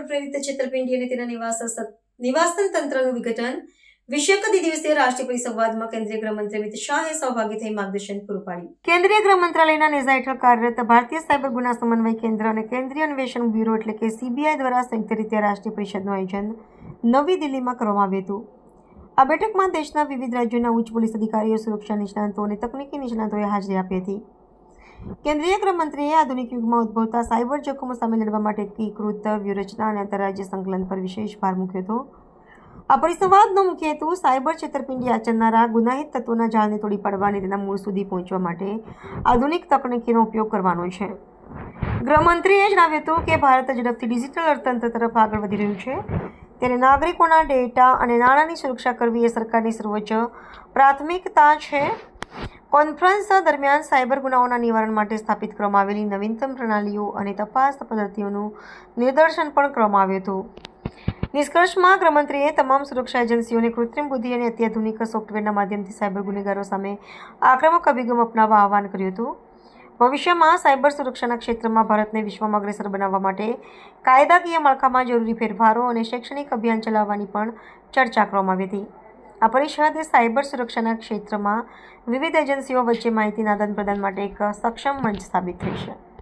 Cyber પ્રેરિત છેતરપિંડી અને તેના નિવાસન તંત્રનું વિઘટન વિષયક દ્વિદિવસીય રાષ્ટ્રીય પરિસંવાદમાં કેન્દ્રીય ગૃહમંત્રી અમિત શાહે સહભાગી થઈ માર્ગદર્શન પૂરું પાડ્યું. કેન્દ્રીય ગૃહ મંત્રાલયના નેજા હેઠળ કાર્યરત ભારતીય સાયબર ગુના સમન્વય કેન્દ્ર અને કેન્દ્રીય અન્વેષણ બ્યુરો એટલે કે CBI દ્વારા સંયુક્ત રીતે રાષ્ટ્રીય પરિષદનું આયોજન નવી દિલ્હીમાં કરવામાં આવ્યું હતું. આ બેઠકમાં દેશના વિવિધ રાજ્યોના ઉચ્ચ પોલીસ અધિકારીઓ, સુરક્ષા નિષ્ણાતો અને તકનીકી નિષ્ણાતોએ હાજરી આપી હતી. કેન્દ્રીય ગૃહમંત્રીએ આધુનિક યુગમાં ઉદ્ભવતા સાયબર જોખમો સામે લડવા માટે એકીકૃત વ્યૂહરચના અને આંતરરાજ્ય સંકલન પર વિશેષ ભાર મૂક્યો હતો. આ પરિસંવાદનો મુખ્ય હેતુ સાયબર છેતરપિંડી આચરનારા ગુનાહિત તત્વોના જાળને તોડી પાડવા અને તેના મૂળ સુધી પહોંચવા માટે આધુનિક તકનીકીનો ઉપયોગ કરવાનો છે. ગૃહમંત્રીએ જણાવ્યું હતું કે ભારત ઝડપથી ડિજિટલ અર્થતંત્ર તરફ આગળ વધી રહ્યું છે, ત્યારે નાગરિકોના ડેટા અને નાણાંની સુરક્ષા કરવી એ સરકારની સર્વોચ્ચ પ્રાથમિકતા છે. કોન્ફરન્સ દરમિયાન સાયબર ગુનાઓના નિવારણ માટે સ્થાપિત કરવામાં આવેલી નવીનતમ પ્રણાલીઓ અને તપાસ પદ્ધતિઓનું નિદર્શન પણ કરવામાં આવ્યું હતું. નિષ્કર્ષમાં ગૃહમંત્રીએ તમામ સુરક્ષા એજન્સીઓને કૃત્રિમ બુદ્ધિ અને અત્યાધુનિક સોફ્ટવેરના માધ્યમથી સાયબર ગુનેગારો સામે આક્રમક અભિગમ અપનાવવા આહ્વાન કર્યું હતું. ભવિષ્યમાં સાયબર સુરક્ષાના ક્ષેત્રમાં ભારતને વિશ્વમાં અગ્રેસર બનાવવા માટે કાયદાકીય માળખામાં જરૂરી ફેરફારો અને શૈક્ષણિક અભિયાન ચલાવવાની પણ ચર્ચા કરવામાં આવી હતી. આ પરિષદ સાયબર સુરક્ષાના ક્ષેત્રમાં વિવિધ એજન્સીઓ વચ્ચે માહિતીના આદાન પ્રદાન માટે એક સક્ષમ મંચ સાબિત થઈ છે.